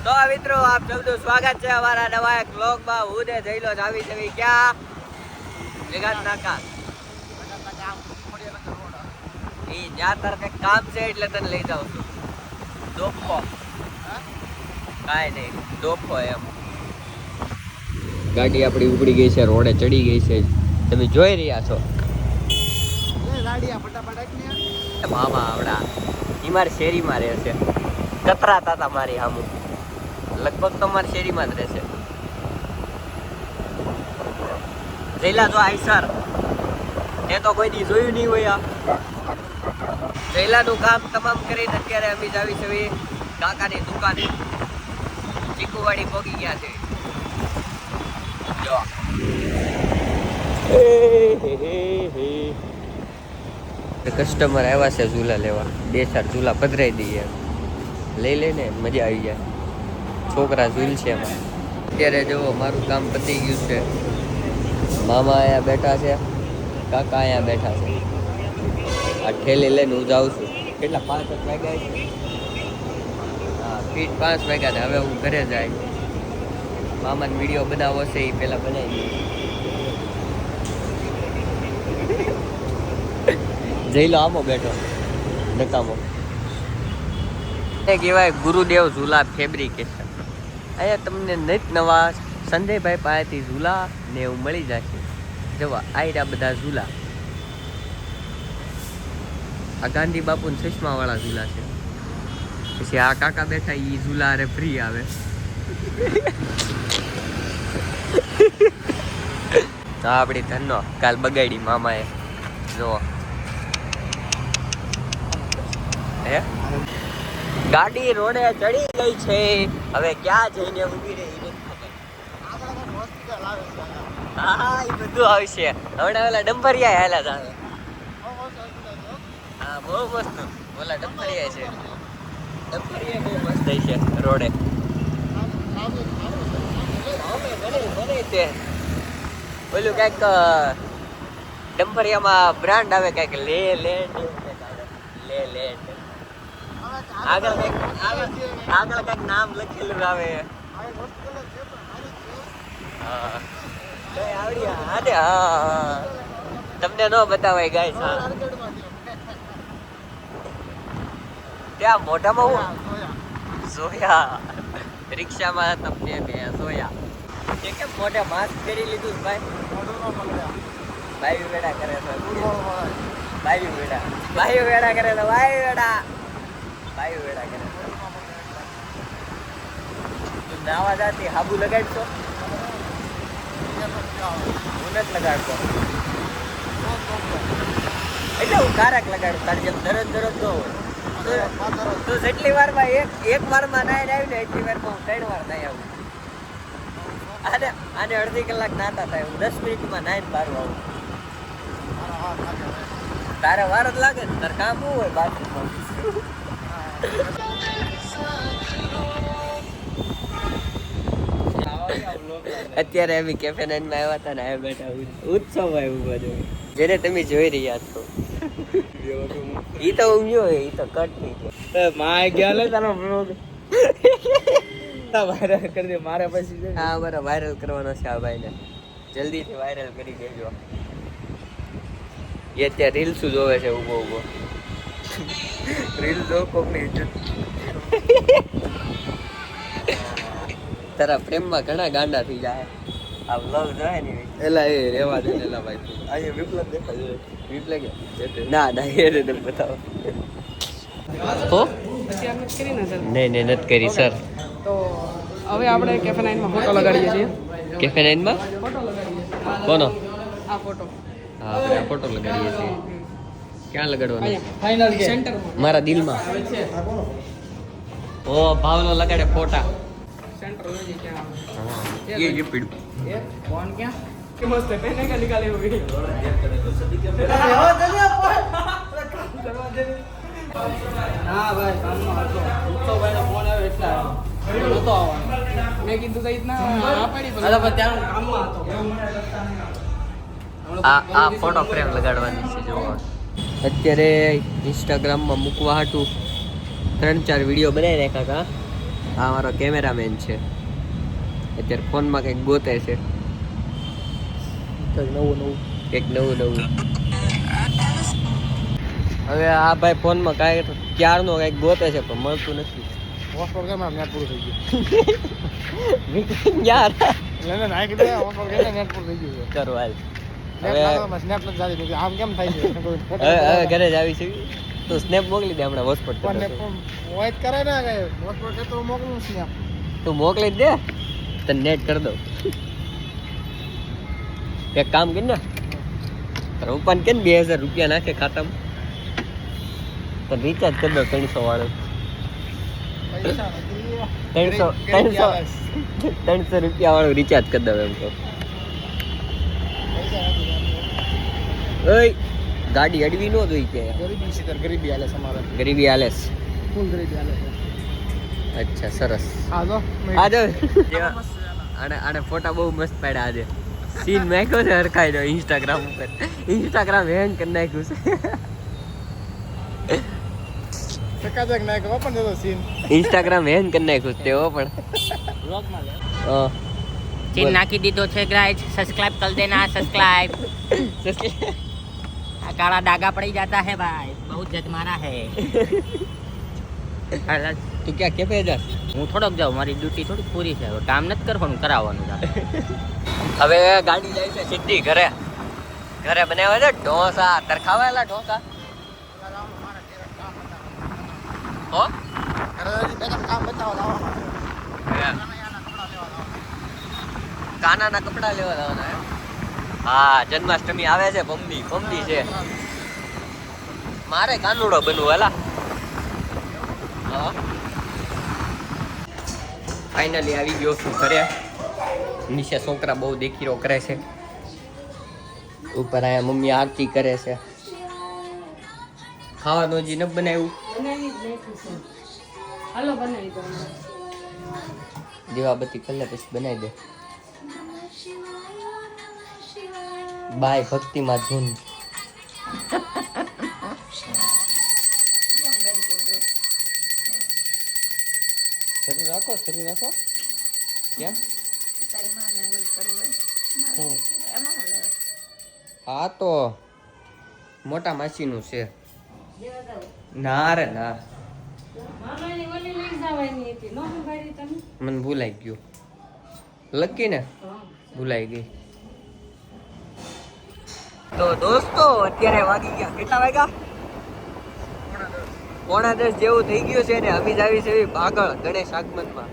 તો મિત્રો આપ સૌનું સ્વાગત છે અમારા નવા એક વ્લોગમાં. હું ને જઈલો જાવી જવી ક્યાં જગાત નાકા ઈ જ્યાં તાર કઈ કામ છે એટલે તને લઈ જાઉં છું. ડોફો કાંઈ નહીં, ડોફો એમ. ગાડી આપણી ઉપડી ગઈ છે, રોડે ચડી ગઈ છે, તમે જોઈ રહ્યા છો. મામા આવડા ઈ મારી શેરીમાં રહે છે, કતરાતા હતા મારી સામું. લગભગ તો મારી શેરીમાં જ રહેશે. જઈલા તો આઈ સર એ તો કોઈ દી જોયું નહીં હોય. જઈલાનું કામ તમામ કરીને અત્યારે અમે જ આવી છે કાકાની દુકાને. ચીકુવાડી પહોંચી ગયા છે. જો કસ્ટમર આવ્યા છે ઝૂલા લેવા. 2-4 ઝૂલા પધરાઈ દઈએ, લઈ લઈને મજા આવી જાય. છોકરા ઝૂલ છે એમાં. અત્યારે જો મારું કામ પતી ગયું છે. મામા અહીંયા બેઠા છે, કાકા અહીંયા બેઠા છે. આ ઠેલી લઈને હું જાઉં છું. કેટલા 5 વાગ્યા છે? હા, 5 વાગ્યા ને હવે હું ઘરે જાય. મામાને વિડીયો બનાવવો છે એ પહેલાં બનાવી જઈ લો. આમો બેઠો નકામો. કહેવાય ગુરુદેવ ઝૂલા ફેબ્રિકેશન. અહીંયા તમને નિત નવા સંજયભાઈ પાસેથી ઝૂલા ને એવું મળી જશે. જવા આયરા બધા ઝૂલા. આ ગાંધી બાપુ ચશ્મા વાળા ઝૂલા છે. પછી આ કાકા બેઠા એ ઝૂલા અરે ફ્રી આવે. આપણી ધનનો કાલ બગાડી મામાએ. જો હે ગાડી રોડે ચડી ગઈ છે. હવે ક્યાં જઈને ઊભી રહી? હા, એ બધું આવશે. હમણાં ઓલા ડંભરિયા હાલા જ આવે. હા, બહુ મસ્ત. ઓલા ડંભરિયા છે, ડંભરિયા બહુ મસ્ત છે રોડે. ઓલું કઈક ડંભરિયામાં બ્રાન્ડ આવે કઈક લે લેન્ડ આગળ કઈક નામ લખેલું આવે. તમને ન બતાવાય ગાય. ત્યાં મોઢામાં હું સોયા રિક્ષામાં તમને મેં સોયા. તે કેમ મોઢે માસ્ક પહેરી લીધું ભાઈ? ભાઈ વેડા કરે છે. ભાઈ વેડા કરે છે. ભાઈ વેડા કરે છે. તું નાવા જાતી હાબુ લગાડશો? હું નથી લગાડતો. એટલે હું કારક લગાડું. તારી જેમ દરરોજ ન હોય. તો જેટલી વારમાં એક વારમાં નાઈને આવી ને એટલી વારમાં હું 3 વાર નાઈ આવું. આને અડધી કલાક નાતા થાય. હું 10 મિનિટમાં નાઈને બહાર આવું. તારે વાર જ લાગે ને. તારે કામ શું હોય બાથરૂમમાં? અત્યારે અમે કેફે 9 માં આવ્યા હતા ને આ બેઠા ઉત્સવ આવ્યું બધું જેને તમે જોઈ રહ્યા છો. ઈ તો ઊંઘ્યો હોય, ઈ તો કટ થઈ ગયો. માય ગયા લે તારો બ્લોગ વાયરલ કરી દે મારે પછી. હા, અમારે વાયરલ કરવાનો છે આ ભાઈને. જલ્દીથી વાયરલ કરી દેજો. એ અત્યારે રીલ્સ જોવે છે ઉભો ઉભો. રીલ જો કોકની ઇજ્જત. તારા પ્રેમમાં ઘણા ગાંડા થઈ જાય. આ વ્લોગ જોય ને એલા એ રેવા દે એલા ભાઈ. અહીંયા વિપ્લવ દેખાય છે. વિપ્લવ કે ના એ ને બતાવો. હો નહીં નથી કરી સર. તો હવે આપણે કેફે 9 માં ફોટો લગાડીએ છીએ. કેફે 9 માં ફોટો લગાડીએ. કોનો? આ ફોટો. હા, આપણે આ ફોટો લગાડીએ છીએ. ક્યાં લગાડવાનો? ફાઇનલ સેન્ટરમાં. મારા દિલમાં. ઓ ભાવનો લગાડે ફોટા. સેન્ટર હોય ક્યાં? હા, ये पीड़ू ये कौन क्या? कि मस्त है पहने का निकाले हुए હા ભાઈ કામમાં હતો. ઉત્સવભાઈનો ફોન આવ્યો એટલે નતો આવવાનો. મેં કીધું તો ઇતના આ પડી પણ ત્યાં કામમાં હતો. આ ફોટો ફ્રેમ લગાડવાની છે. જો અત્યારે ઇન્સ્ટાગ્રામમાં મૂકવા હાટું 3-4 વિડીયો બનાવી રાખ્યા હતા. આ મારો કેમેરામેન છે, અત્યારે ફોનમાં કંઈક ગોતે છે, કંઈક નવું હવે આ ભાઈ ફોનમાં કાંઈ ક્યારનો કંઈક ગોતે છે પણ મળતું નથી. હોસ્પિટલ કેમ નેટ પૂરું થઈ ગયું યાર લેને નાખી દે હોસ્પિટલ કેમ નેટ પૂરું થઈ ગયું કરો હાલ. નેટ લાગવા સ્નેપ નથી જાતી આમ કેમ થાય છે હવે ઘરે જ આવી છે તો સ્નેપ મોકલી દે હમણાં હોસ્પિટલ. વોઇસ કરે ને કે હોસ્પિટલ કે તો મોકલું સ્નેપ. તું મોકલી જ દે તને નેટ કરી દઉં. એક કામ કરી ને રૂપાન કે 2000 રૂપિયા નાખે ખાતામાં તો રિચાર્જ કરી દો 300 વાળું. 300 રૂપિયા વાળું રિચાર્જ કરી દઉં એમ તો. ઓય ગાડી અડવી નો જોઈ કે ગરીબી છે ગરીબી હાલે અમારે ગરીબી હાલે છે. ફૂલ ગરીબી હાલે અચ્છા સરસ. આ જો આને ફોટા બહુ મસ્ત પાડ્યા આજે. સીન મેક્યો છે હરખાઈ નો ઇન્સ્ટાગ્રામ ઉપર. ઇન્સ્ટાગ્રામ હેંગ કરી નાખ્યું છે. ચકાચક નાખ્યો પણ જો સીન ઇન્સ્ટાગ્રામ હેંગ કરી નાખ્યું છે તેઓ પણ વ્લોગમાં લે ચીન નાખી દીધો છે ગાઈસ. સબસ્ક્રાઇબ कर देना सब्सक्राइब. આ કાળા ડાગા પડી જાતા હે ભાઈ, બહુ જજ મારા હે. તું ક્યાં કેફે જા? હું થોડોક જાઉં, મારી ડ્યુટી થોડીક પૂરી છે, હવે કામ નથી કરવાનું, કરાવવાનું છે. હવે ગાડી જાય છે સીધી ઘરે. ઘરે બનાવે છે ઢોસા. તરખાવેલા ઢોસા હો કામ બતાવો કાનાના કપડા લેવા લાવવાના. હા જન્માષ્ટમી આવે છે. પમદી છે. મારે કાનુડો બનવું હાલા. ફાઇનલી આવી ગયો છું ઘરે. નીચે છોકરા બહુ દેખીરો કરે છે. ઉપર આયા મમ્મી આરતી કરે છે. ખાવાનું હજી ન બનાવ્યું. દીવાબત્તી કરી લે પછી બનાવી દે. બાય ભક્તિમાં ધૂન. શરૂ રાખો. કેમ? હા તો મોટા માસીનું છે. ના રે ના, મને ભૂલાઈ ગયું. લકી ને ભૂલાઈ ગઈ. તો દોસ્તો અત્યારે વાગી ગયા, કેટલા વાગ્યા? 9:45 જેવું થઈ ગયું છે ને. અમે જ આવી છે પાગળ ગણેશ આગમનમાં.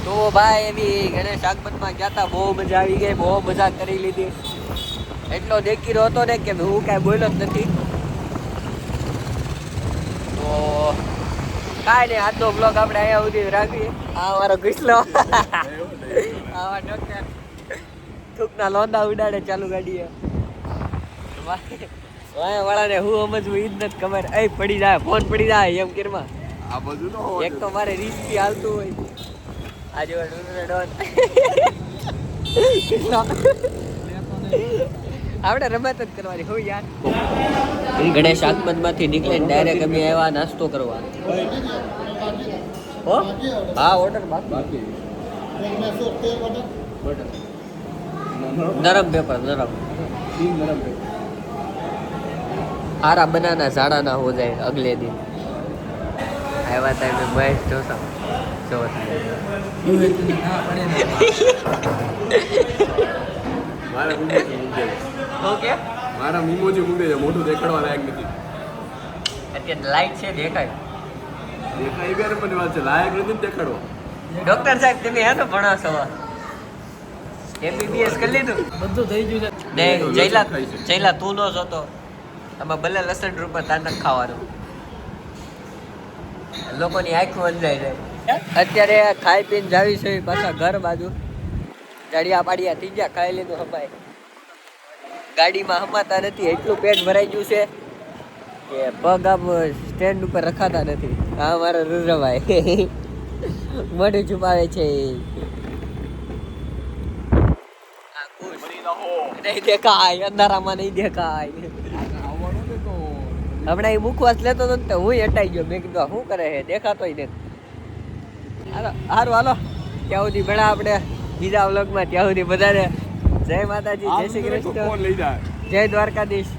તો ભાઈ એવી ગણેશ આગમનમાં ગયા હતા. બહુ મજા આવી ગઈ, બહુ મજા કરી લીધી. એટલો દેખીરો હતો ને કે હું કાંઈ બોલ્યો જ નથી. તો કાંઈ નહીં, આજનો બ્લોગ આપણે અહીંયા સુધી રાખીએ. આ અમારો ઘીસલો આવા ડોક્ટર થૂકના લોંદા ઉડાડે ચાલુ ગાડીએ. વાળાને હું સમજવું ઈ જ નથી ખબર. એ પડી જાય, ફોન પડી જાય એમ કિરમાં. આ બધું તો એક તો મારે રીતથી હાલતું હોય. આજે આપણે રમત જ કરવાની હોય યાર. ગણેશ આગમનમાંથી નીકળીને ડાયરેક્ટ અમે આવ્યા નાસ્તો કરવા. હો હા ઓર્ડર બાકી. નરમ પેપર નરમ. હારા બનાના ઝાડા ના હો જાય અગલે દિન. આવ્યા હતા એમ મહેશ ઢોસા. મારા મીમોજી મૂકે છે, મોઢું દેખાડવા લાયક નથી. અત્યારે લાઈટ છે દેખાય. દેખાય એ બેરપની વાત છે, લાયક નથી દેખાડવા. ડોક્ટર સાહેબ તમે હે ને ભણો છો? MBBS કરી લીધું? બધું થઈ ગયું છે. ને જયલા તું નો જોતો. આમાં ભલે લસણ રૂપે તાર ન ખાવાનું. લોકોની આંખો અંજાઈ જાય. અત્યારે ખાઈ પીને જાવી છે પાછા ઘર બાજુ. જાડિયા પાડિયા થઈ ગયા, ખાઈ લીધું હમાય. ગાડીમાં હમાતા નથી, એટલું પેટ ભરાઈ ગયું છે કે પગ આમ સ્ટેન્ડ ઉપર રખાતા નથી. હા મારો રુદ્રભાઈ મોઢું છુપાવે છે. નહીં દેખાય, અંધારામાં નહીં દેખાય. હમણાં એ મુખવાસ લેતો હતો ને હું હટાઈ ગયો. મેં કીધું શું કરે છે, દેખાતોય નથી. સારું હાલો, ત્યાં સુધી ભેળા આપણે બીજા વ્લોગમાં. ત્યાં સુધી બધાને જય માતાજી, જય શ્રી કૃષ્ણ, લઈ જાય. જય દ્વારકાધીશ.